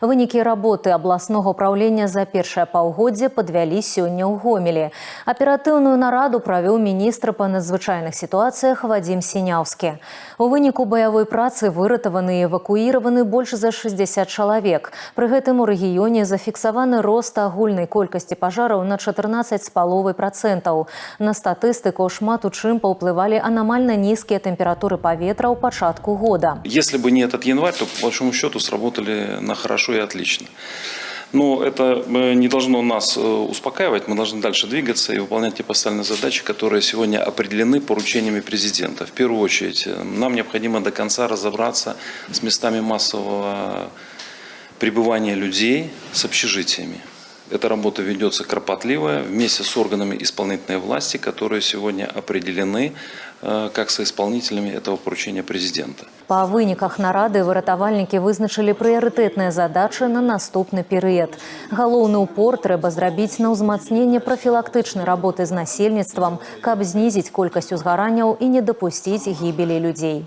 Вынікі работы абласнога ўпраўлення за першае паўгоддзе падвялі сёння ў Гомелі. Аператыўную нараду правёў міністр па надзвычайных сітуацыях Вадзім Сіняўскі. У выніку баявой працы выратаваны і эвакуіраваны больш за 60 чалавек. Пры гэтым у рэгіёне зафіксаваны рост агульнай колькасці пажараў на 14,5%. На статыстыку шмат у чым паўплывалі анамальна нізкія тэмпературы паветра ў пачатку года. Если бы не этот январь, то по большому счету сработали на хорошо и отлично. Но это не должно нас успокаивать, мы должны дальше двигаться и выполнять те поставленные задачи, которые сегодня определены поручениями президента. В первую очередь, нам необходимо до конца разобраться с местами массового пребывания людей, с общежитиями. Эта работа ведется кропотливая вместе с органами исполнительной власти, которые сегодня определены как соисполнителями этого поручения президента. Па выніках нарады выратавальнікі вызначылі прыярытэтныя задачы на наступны перыяд. Галоўны упор трэба зрабіць на ўзмацненне прафілактычнай работы з насельніцтвам, каб знізіць колькасць узгаранняў і не дапусціць гібелі людзей.